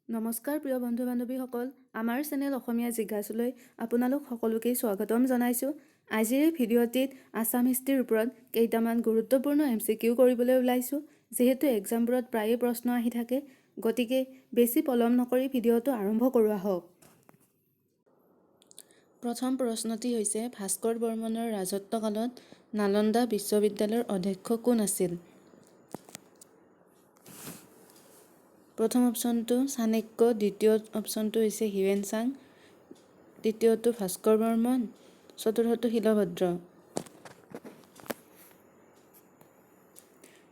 নমস্কাৰ প্ৰিয় বন্ধু বান্ধৱীসকল, আমাৰ চেনেল অসমীয়া জিজ্ঞাসালৈ আপোনালোক সকলোকেই স্বাগতম জনাইছোঁ। আজিৰ এই ভিডিঅ'টিত আছাম হিষ্ট্ৰীৰ ওপৰত কেইটামান গুৰুত্বপূৰ্ণ MCQ কৰিবলৈ ওলাইছোঁ। যিহেতু এক্সামবোৰত প্ৰায়ে প্ৰশ্ন আহি থাকে, গতিকে বেছি পলম নকৰি ভিডিঅ'টো আৰম্ভ কৰোৱা হওক। প্ৰথম প্ৰশ্নটি হৈছে, ভাস্কৰ বৰ্মনৰ ৰাজত্বকালত নালন্দা বিশ্ববিদ্যালয়ৰ অধ্যক্ষ কোন আছিল? প্ৰথম অপশ্যনটো চাণক্য, দ্বিতীয় অপশ্যনটো হৈছে হিউৱেনচাং, তৃতীয়টো ভাস্কৰ বৰ্মন, চতুৰ্থটো শিলভদ্ৰ।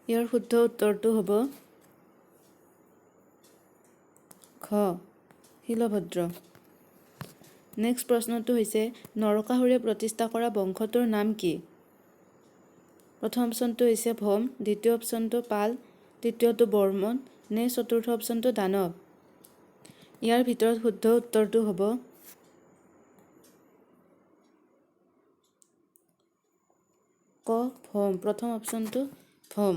ইয়াৰ শুদ্ধ উত্তৰটো হ'ব ঘ, শিলভদ্ৰ। নেক্সট প্ৰশ্নটো হৈছে, নৰকাসুৰে প্ৰতিষ্ঠা কৰা বংশটোৰ নাম কি? প্ৰথম অপশ্যনটো হৈছে ভৌম, দ্বিতীয় অপশ্যনটো পাল, তৃতীয়টো বৰ্মন নে চতুৰ্থ অপশ্যনটো দানৱ। ইয়াৰ ভিতৰত শুদ্ধ উত্তৰটো হ'ব ক, ভৌম। প্ৰথম অপশ্যনটো ভৌম।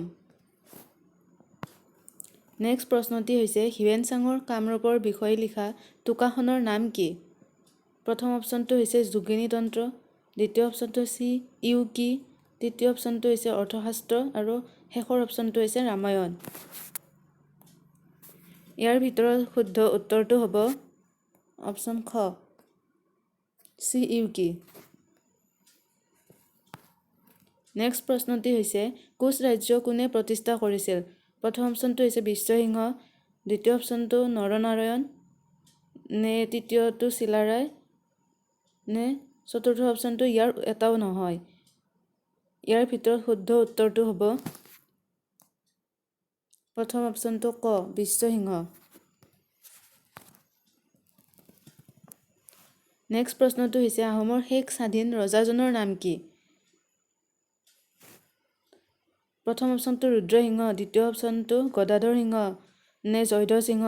নেক্সট প্ৰশ্নটি হৈছে, হিউৱেনচাঙৰ কামৰূপৰ বিষয়ে লিখা টোকাখনৰ নাম কি? প্ৰথম অপশ্যনটো হৈছে যোগিনী তন্ত্ৰ, দ্বিতীয় অপশ্যনটো CUK, তৃতীয় অপশ্যনটো হৈছে অৰ্থশাস্ত্ৰ আৰু শেষৰ অপশ্যনটো হৈছে ৰামায়ণ। ইয়াৰ ভিতৰত শুদ্ধ উত্তৰটো হ'ব অপশ্যন খ, CUK। নেক্সট প্ৰশ্নটি হৈছে, কোচ ৰাজ্য কোনে প্ৰতিষ্ঠা কৰিছিল? প্ৰথম অপশ্যনটো হৈছে বিশ্বসিংহ, দ্বিতীয় অপশ্যনটো নৰনাৰায়ণ নে তৃতীয়টো চিলাৰায় নে চতুৰ্থ অপশ্যনটো ইয়াৰ এটাও নহয়। ইয়াৰ ভিতৰত শুদ্ধ উত্তৰটো হ'ব প্ৰথম অপশ্যনটো ক, বিশ্বসিংহ। নেক্সট প্ৰশ্নটো হৈছে, আহোমৰ শেষ স্বাধীন ৰজাজনৰ নাম কি? প্ৰথম অপশ্যনটো ৰুদ্ৰসিংহ, দ্বিতীয় অপশ্যনটো গদাধৰ সিংহ নে জয়ধ্বজ সিংহ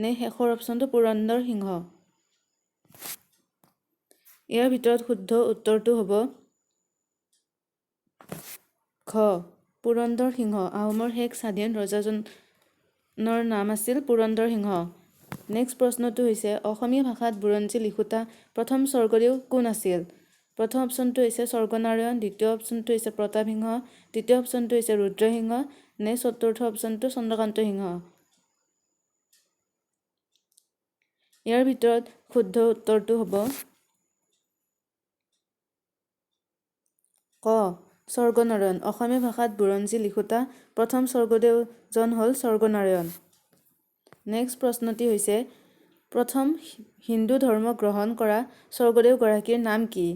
নে শেষৰ অপশ্যনটো পুৰন্দৰ সিংহ। ইয়াৰ ভিতৰত শুদ্ধ উত্তৰটো হ'ব ঘ, পুৰন্দৰ সিংহ। আহোমৰ শেষ স্বাধীন ৰজাজনৰ নাম আছিল পুৰন্দৰ সিংহ। নেক্সট প্ৰশ্নটো হৈছে, অসমীয়া ভাষাত বুৰঞ্জী লিখোঁতা প্ৰথম স্বৰ্গদেউ কোন আছিল? প্ৰথম অপশ্যনটো হৈছে স্বৰ্গনাৰায়ণ, দ্বিতীয় অপশ্যনটো হৈছে প্ৰতাপ সিংহ, তৃতীয় অপশ্যনটো হৈছে ৰুদ্ৰসিংহ নে চতুৰ্থ অপশ্যনটো চন্দ্ৰকান্ত সিংহ। ইয়াৰ ভিতৰত শুদ্ধ উত্তৰটো হ'ব ক, স্বৰ্গনাৰায়ণ। অসমীয়া ভাষাত বুৰঞ্জী লিখোঁতা প্ৰথম স্বৰ্গদেউজন হ'ল স্বৰ্গনাৰায়ণ। নেক্সট প্ৰশ্নটি হৈছে, প্ৰথম হিন্দু ধৰ্ম গ্ৰহণ কৰা স্বৰ্গদেউগৰাকীৰ নাম কি?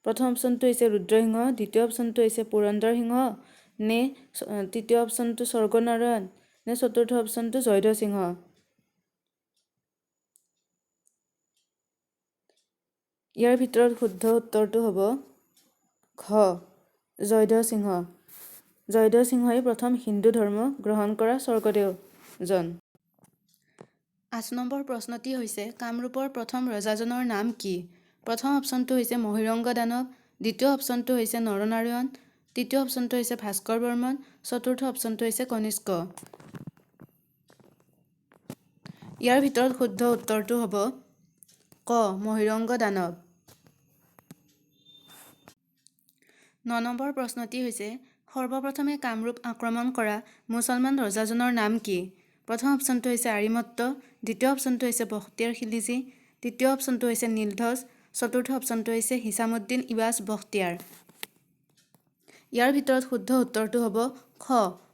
প্ৰথম অপশ্যনটো হৈছে ৰুদ্ৰসিংহ, দ্বিতীয় অপশ্যনটো হৈছে পুৰন্দৰ সিংহ নে তৃতীয় অপশ্যনটো স্বৰ্গনাৰায়ণ নে চতুৰ্থ অপশ্যনটো জয়ধ্বজ সিংহ। ইয়াৰ ভিতৰত শুদ্ধ উত্তৰটো হ'ব ঘ, জয়ধ্বজ সিংহ। জয়ধ্বজ সিংহই প্ৰথম হিন্দু ধৰ্ম গ্ৰহণ কৰা স্বৰ্গদেউজন। 8 নম্বৰ প্ৰশ্নটি হৈছে, কামৰূপৰ প্ৰথম ৰজাজনৰ নাম কি? প্ৰথম অপশ্যনটো হৈছে মহিৰংগ দানৱ, দ্বিতীয় অপশ্যনটো হৈছে নৰনাৰায়ণ, তৃতীয় অপশ্যনটো হৈছে ভাস্কৰ বৰ্মন, চতুৰ্থ অপশ্যনটো হৈছে কনিষ্ক। ইয়াৰ ভিতৰত শুদ্ধ উত্তৰটো হ'ব ক, মহিৰংগ দানৱ। 9 নম্বৰ প্ৰশ্নটি হৈছে, সৰ্বপ্ৰথমে কামৰূপ আক্ৰমণ কৰা মুছলমান ৰজাজনৰ নাম কি? প্ৰথম অপশ্যনটো হৈছে আৰিমত্ত, দ্বিতীয় অপশ্যনটো হৈছে বখতিয়াৰ খিলিজী, তৃতীয় অপশ্যনটো হৈছে নীলধ্বজ, চতুৰ্থ অপশ্যনটো হৈছে হিছামুদ্দিন ইবাজ বখতিয়াৰ। ইয়াৰ ভিতৰত শুদ্ধ উত্তৰটো হ'ব খ,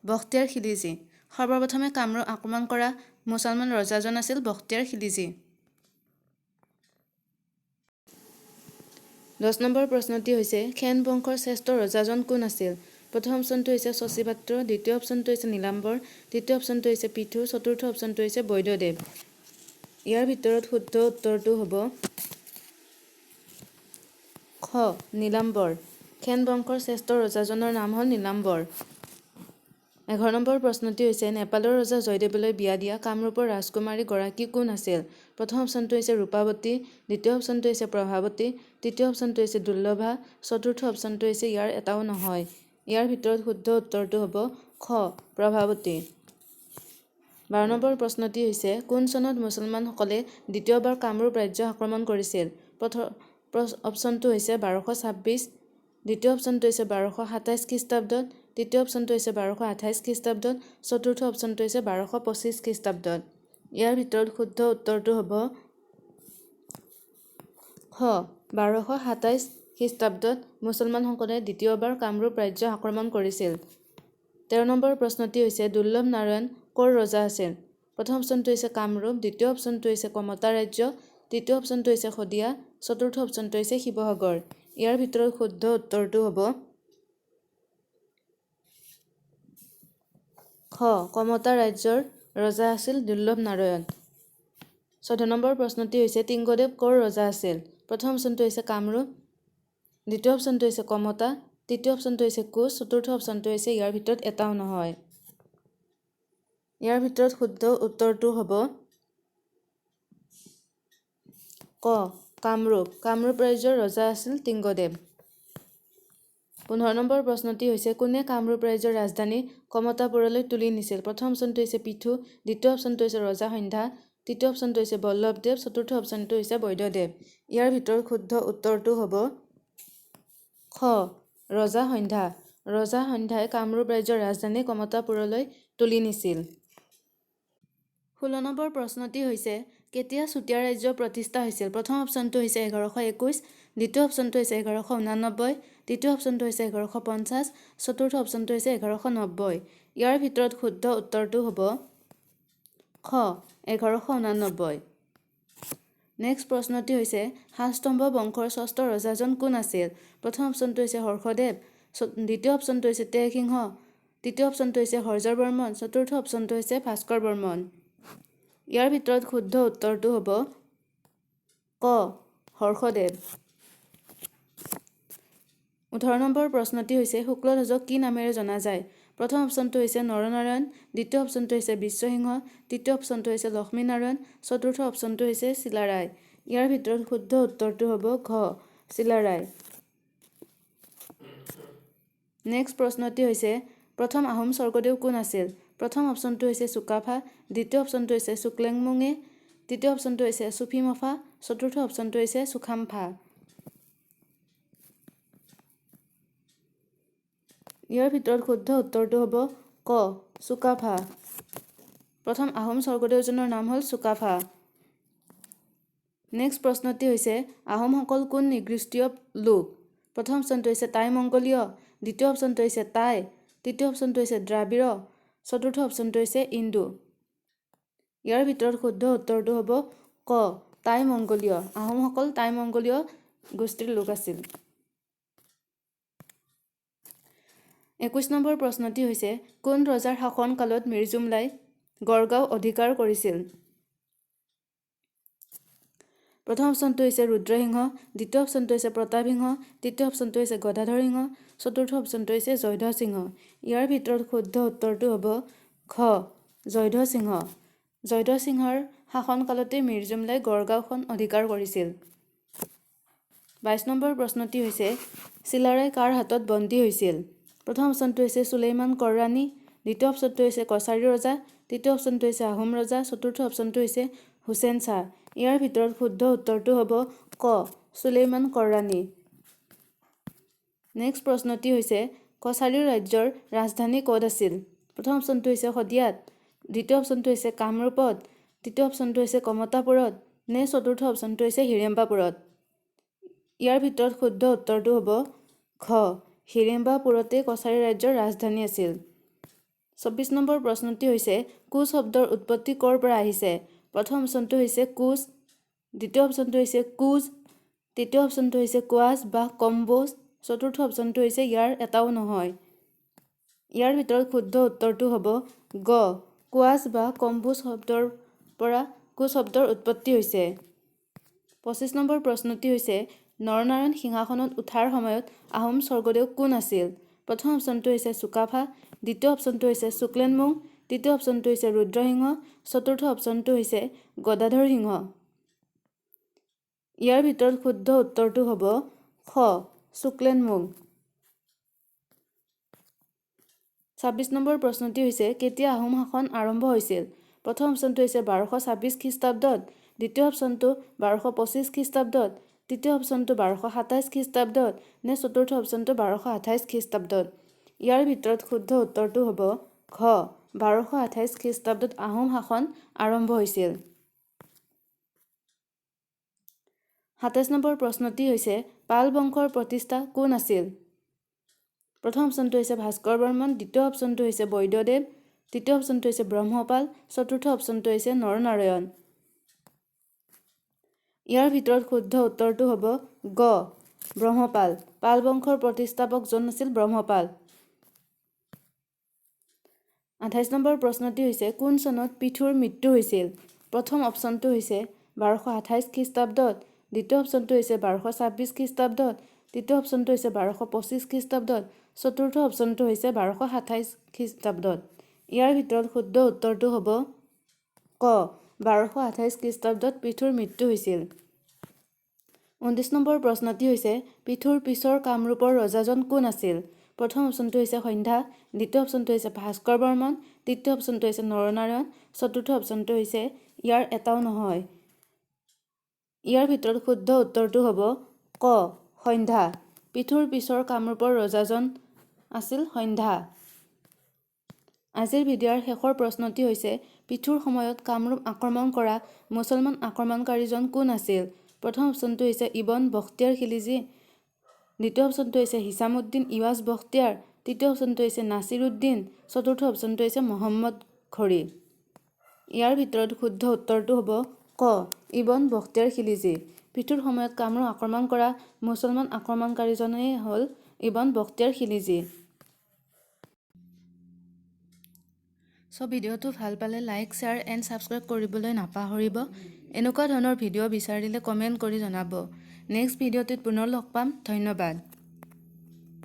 বখতিয়াৰ খিলিজী। সৰ্বপ্ৰথমে কামৰূপ আক্ৰমণ কৰা মুছলমান ৰজাজন আছিল বখতিয়াৰ খিলিজী। 10 নম্বৰ প্ৰশ্নটি হৈছে, সেন বংশৰ শ্ৰেষ্ঠ ৰজাজন কোন আছিল? প্ৰথম অপশ্যনটো হৈছে শশীপাত্ৰ, দ্বিতীয় অপশ্যনটো হৈছে নীলাম্বৰ, তৃতীয় অপশ্যনটো হৈছে পৃথু, চতুৰ্থ অপশ্যনটো হৈছে বৈদ্যদেৱ। ইয়াৰ ভিতৰত শুদ্ধ উত্তৰটো হ'ব খ, নীলাম্বৰ। সেন বংশৰ শ্ৰেষ্ঠ ৰজাজনৰ নাম হ'ল নীলাম্বৰ। 11 নম্বৰ প্ৰশ্নটি হৈছে, নেপালৰ ৰজা জয়দেৱলৈ বিয়া দিয়া কামৰূপৰ ৰাজকুমাৰী গৰাকী কোন আছিল? প্ৰথম অপশ্যনটো হৈছে ৰূপাৱতী, দ্বিতীয় অপশ্যনটো হৈছে প্ৰভাৱতী, তৃতীয় অপশ্যনটো হৈছে দুৰ্লভা, চতুৰ্থ অপশ্যনটো হৈছে ইয়াৰ এটাও নহয়। ইয়াৰ ভিতৰত শুদ্ধ উত্তৰটো হ'ব খ, প্ৰভাৱতী। 12 নম্বৰ প্ৰশ্নটি হৈছে কোন চনত মুছলমানসকলে দ্বিতীয়বাৰ কামৰূপ ৰাজ্য আক্ৰমণ কৰিছিল? প্ৰথম অপশ্যনটো হৈছে 1226, দ্বিতীয় অপশ্যনটো হৈছে 1227 খ্ৰীষ্টাব্দত, তৃতীয় অপশ্যনটো হৈছে 1228 খ্ৰীষ্টাব্দত, চতুৰ্থ অপশ্যনটো হৈছে 1225 খ্ৰীষ্টাব্দত। ইয়াৰ ভিতৰত শুদ্ধ উত্তৰটো হ'ব খ 1227 খ্ৰীষ্টাব্দত মুছলমানসকলে দ্বিতীয়বাৰ কামৰূপ ৰাজ্য আক্ৰমণ কৰিছিল। 13 নম্বৰ প্ৰশ্নটি হৈছে দুৰ্লভ নাৰায়ণ ক'ৰ ৰজা আছিল? প্ৰথম অপশ্যনটো হৈছে কামৰূপ, দ্বিতীয় অপশ্যনটো হৈছে কমতা ৰাজ্য, তৃতীয় অপশ্যনটো হৈছে শদিয়া, চতুৰ্থ অপশ্যনটো হৈছে শিৱসাগৰ। ইয়াৰ ভিতৰত শুদ্ধ উত্তৰটো হ'ব খ কমতা ৰাজ্যৰ ৰজা আছিল দুৰ্লভ নাৰায়ণ। 14 নম্বৰ প্ৰশ্নটি হৈছে টিংগদেৱ ক'ৰ ৰজা আছিল? প্ৰথম অপশ্যনটো হৈছে কামৰূপ, দ্বিতীয় অপশ্যনটো হৈছে কমতা, তৃতীয় অপশ্যনটো হৈছে কোচ, চতুৰ্থ অপশ্যনটো হৈছে ইয়াৰ ভিতৰত এটাও নহয়। ইয়াৰ ভিতৰত শুদ্ধ উত্তৰটো হ'ব ক কামৰূপ। কামৰূপ ৰাজ্যৰ ৰজা আছিল টিংগদেৱ। 15 নম্বৰ প্ৰশ্নটি হৈছে কোনে কামৰূপ ৰাজ্যৰ ৰাজধানী কমতাপুৰলৈ তুলি নিছিল? প্ৰথম অপশ্যনটো হৈছে পৃথু, দ্বিতীয় অপশ্যনটো হৈছে ৰজা সন্ধ্যা, তৃতীয় অপশ্যনটো হৈছে বল্লভদেৱ, চতুৰ্থ অপশ্যনটো হৈছে বৈদ্যদেৱ। ইয়াৰ ভিতৰত শুদ্ধ উত্তৰটো হ'ব খ ৰজা সন্ধ্যা। ৰজা সন্ধ্যাই কামৰূপ ৰাজ্যৰ ৰাজধানী কমতাপুৰলৈ তুলি নিছিল। 16 নম্বৰ প্ৰশ্নটি হৈছে কেতিয়া চুতীয়া ৰাজ্য প্ৰতিষ্ঠা হৈছিল? প্ৰথম অপশ্যনটো হৈছে 1121, দ্বিতীয় অপশ্যনটো হৈছে 1189, তৃতীয় অপশ্যনটো হৈছে 1150, চতুৰ্থ অপশ্যনটো হৈছে 1190। ইয়াৰ ভিতৰত শুদ্ধ উত্তৰটো হ'ব খ 1189। নেক্সট প্ৰশ্নটি হৈছে শালস্তম্ভ বংশৰ ষষ্ঠ ৰজাজন কোন আছিল? প্ৰথম অপশ্যনটো হৈছে হৰ্ষদেৱ, দ্বিতীয় অপশ্যনটো হৈছে তেজসিংহ, তৃতীয় অপশ্যনটো হৈছে হৰ্যৰ বৰ্মন, চতুৰ্থ অপশ্যনটো হৈছে ভাস্কৰ বৰ্মন। ইয়াৰ ভিতৰত শুদ্ধ উত্তৰটো হ'ব ক হৰ্ষদেৱ। 18 নম্বৰ প্ৰশ্নটি হৈছে শুক্লধ্বজক কি নামেৰে জনা যায়? প্ৰথম অপশ্যনটো হৈছে নৰনাৰায়ণ, দ্বিতীয় অপশ্যনটো হৈছে বিশ্বসিংহ, তৃতীয় অপশ্যনটো হৈছে লক্ষ্মীনাৰায়ণ, চতুৰ্থ অপশ্যনটো হৈছে চিলাৰায়। ইয়াৰ ভিতৰত শুদ্ধ উত্তৰটো হ'ব ঘ চিলাৰায়। নেক্সট প্ৰশ্নটি হৈছে প্ৰথম আহোম স্বৰ্গদেউ কোন আছিল? প্ৰথম অপশ্যনটো হৈছে চুকাফা, দ্বিতীয় অপশ্যনটো হৈছে চুক্লেংমুঙে, তৃতীয় অপশ্যনটো হৈছে চুফিমফা, চতুৰ্থ অপশ্যনটো হৈছে চুখামফা। ইয়াৰ ভিতৰত শুদ্ধ উত্তৰটো হ'ব ক চুকাফা। প্ৰথম আহোম স্বৰ্গদেউজনৰ নাম হ'ল চুকাফা। নেক্সট প্ৰশ্নটি হৈছে আহোমসকল কোন নিগৃষ্টীয় লোক? প্ৰথম অপশ্যনটো হৈছে টাই মংগোলীয়, দ্বিতীয় অপশ্যনটো হৈছে টাই, তৃতীয় অপশ্যনটো হৈছে দ্ৰাবিড়, চতুৰ্থ অপশ্যনটো হৈছে ইণ্ডো। ইয়াৰ ভিতৰত শুদ্ধ উত্তৰটো হ'ব ক টাই মংগোলীয়। আহোমসকল টাই মংগোলীয় গোষ্ঠীৰ লোক আছিল। 21 নম্বৰ প্ৰশ্নটি হৈছে কোন ৰজাৰ শাসন কালত মিৰ্জুমলাই গড়গাঁও অধিকাৰ কৰিছিল? প্ৰথম অপশ্যনটো হৈছে ৰুদ্ৰসিংহ, দ্বিতীয় অপশ্যনটো হৈছে প্ৰতাপসিংহ, তৃতীয় অপশ্যনটো হৈছে গদাধৰ সিংহ, চতুৰ্থ অপশ্যনটো হৈছে জয়ধ্বজ সিংহ। ইয়াৰ ভিতৰত শুদ্ধ উত্তৰটো হ'ব খ জয়ধ্বজ সিংহ। জয়ধ্বজ সিংহৰ শাসনকালতে মিৰ্জুমলাই গড়গাঁওখন অধিকাৰ কৰিছিল। 22 নম্বৰ প্ৰশ্নটি হৈছে চিলাৰায় কাৰ হাতত বন্দী হৈছিল? প্ৰথম অপশ্যনটো হৈছে চুলেইমান কৰৰাণী, দ্বিতীয় অপশ্যনটো হৈছে কছাৰী ৰজা, তৃতীয় অপশ্যনটো হৈছে আহোম ৰজা, চতুৰ্থ অপশ্যনটো হৈছে হুছেইন শ্বাহ। ইয়াৰ ভিতৰত শুদ্ধ উত্তৰটো হ'ব ক চুলেইমান কৰৰাণী। নেক্সট প্ৰশ্নটি হৈছে কছাৰী ৰাজ্যৰ ৰাজধানী ক'ত আছিল? প্ৰথম অপশ্যনটো হৈছে শদিয়াত, দ্বিতীয় অপশ্যনটো হৈছে কামৰূপত, তৃতীয় অপশ্যনটো হৈছে কমতাপুৰত, নে চতুৰ্থ অপশ্যনটো হৈছে হিড়েম্বাপুৰত। ইয়াৰ ভিতৰত শুদ্ধ উত্তৰটো হ'ব খ হিড়েম্বাপুৰতে কছাৰী ৰাজ্যৰ ৰাজধানী আছিল। 24 নম্বৰ প্ৰশ্নটি হৈছে কোচ শব্দৰ উৎপত্তি ক'ৰ পৰা আহিছে? প্ৰথম অপশ্যনটো হৈছে কোচ, দ্বিতীয় অপশ্যনটো হৈছে কুজ, তৃতীয় অপশ্যনটো হৈছে কোৱাজ বা কম্বোজ, চতুৰ্থ অপশ্যনটো হৈছে ইয়াৰ এটাও নহয়। ইয়াৰ ভিতৰত শুদ্ধ উত্তৰটো হ'ব গ কোৱাজ বা কম্বোজ শব্দৰ পৰা কোচ শব্দৰ উৎপত্তি হৈছে। 25 নম্বৰ প্ৰশ্নটি হৈছে নৰনাৰায়ণ সিংহাসনত উঠাৰ সময়ত আহোম স্বৰ্গদেউ কোন আছিল? প্ৰথম অপশ্যনটো হৈছে চুকাফা, দ্বিতীয় অপশ্যনটো হৈছে চুক্লেনমুং, তৃতীয় অপশ্যনটো হৈছে ৰুদ্ৰসিংহ, চতুৰ্থ অপশ্যনটো হৈছে গদাধৰ সিংহ। ইয়াৰ ভিতৰত শুদ্ধ উত্তৰটো হ'ব খ চুক্লেনমুং। 26 নম্বৰ প্ৰশ্নটি হৈছে কেতিয়া আহোম শাসন আৰম্ভ হৈছিল? প্ৰথম অপশ্যনটো হৈছে 1226 খ্ৰীষ্টাব্দত, দ্বিতীয় অপশ্যনটো 1225 খ্ৰীষ্টাব্দত, তৃতীয় অপশ্যনটো 1227 খ্ৰীষ্টাব্দত নে চতুৰ্থ অপশ্যনটো 1228 খ্ৰীষ্টাব্দত। ইয়াৰ ভিতৰত শুদ্ধ উত্তৰটো হ'ব ঘ 1228 খ্ৰীষ্টাব্দত আহোম শাসন আৰম্ভ হৈছিল। 27 নম্বৰ প্ৰশ্নটি হৈছে পাল বংশৰ প্ৰতিষ্ঠা কোন আছিল? প্ৰথম অপশ্যনটো হৈছে ভাস্কৰ বৰ্মন, দ্বিতীয় অপশ্যনটো হৈছে বৈদ্যদেৱ, তৃতীয় অপশ্যনটো হৈছে ব্ৰহ্মপাল, চতুৰ্থ অপশ্যনটো হৈছে নৰনাৰায়ণ। ইয়াৰ ভিতৰত শুদ্ধ উত্তৰটো হ'ব গ ব্ৰহ্মপাল। পাল বংশৰ প্ৰতিষ্ঠাপকজন আছিল ব্ৰহ্মপাল। 28 নম্বৰ প্ৰশ্নটি হৈছে কোন চনত পৃথুৰ মৃত্যু হৈছিল? প্ৰথম অপশ্যনটো হৈছে 1228 খ্ৰীষ্টাব্দত, দ্বিতীয় অপশ্যনটো হৈছে 1226 খ্ৰীষ্টাব্দত, তৃতীয় অপশ্যনটো হৈছে 1225 খ্ৰীষ্টাব্দত, চতুৰ্থ অপশ্যনটো হৈছে 1228 খ্ৰীষ্টাব্দত। ইয়াৰ ভিতৰত শুদ্ধ উত্তৰটো হ'ব ক 1228 খ্ৰীষ্টাব্দত পৃথুৰ মৃত্যু হৈছিল। 29 নম্বৰ প্ৰশ্নটি হৈছে পৃথুৰ পিছৰ কামৰূপৰ ৰজাজন কোন আছিল? প্ৰথম অপশ্যনটো হৈছে সন্ধ্যা, দ্বিতীয় অপশ্যনটো হৈছে ভাস্কৰ বৰ্মন, তৃতীয় অপশ্যনটো হৈছে নৰনাৰায়ণ, চতুৰ্থ অপশ্যনটো হৈছে ইয়াৰ এটাও নহয়। ইয়াৰ ভিতৰত শুদ্ধ উত্তৰটো হ'ব ক সন্ধ্যা। পৃথুৰ পিছৰ কামৰূপৰ ৰজাজন আছিল সন্ধ্যা। আজিৰ ভিডিঅ'ৰ শেষৰ প্ৰশ্নটি হৈছে পৃথুৰ সময়ত কামৰূপ আক্ৰমণ কৰা মুছলমান আক্ৰমণকাৰীজন কোন আছিল? প্ৰথম অপশ্যনটো হৈছে ইবন বখতিয়াৰ খিলিজী, দ্বিতীয় অপশ্যনটো হৈছে হিছামুদ্দিন ইৱাজ বখতিয়াৰ, তৃতীয় অপশ্যনটো হৈছে নাছিৰ উদ্দিন, চতুৰ্থ অপশ্যনটো হৈছে মহম্মদ ঘৰী। ইয়াৰ ভিতৰত শুদ্ধ উত্তৰটো হ'ব ক ইবন বখতিয়াৰ খিলিজী। পৃথুৰ সময়ত কামৰূপ আক্ৰমণ কৰা মুছলমান আক্ৰমণকাৰীজনেই হ'ল ইবন বখতিয়াৰ খিলিজী। ভিডিঅ'টো ভাল পালে লাইক, শ্বেয়াৰ এণ্ড ছাবস্ক্ৰাইব কৰিবলৈ নাপাহৰিব। এনেকুৱা ধৰণৰ ভিডিঅ' বিচাৰিলে কমেণ্ট কৰি জনাব। নেক্সট ভিডিঅ'টোত পুনৰ লগ পাম। ধন্যবাদ।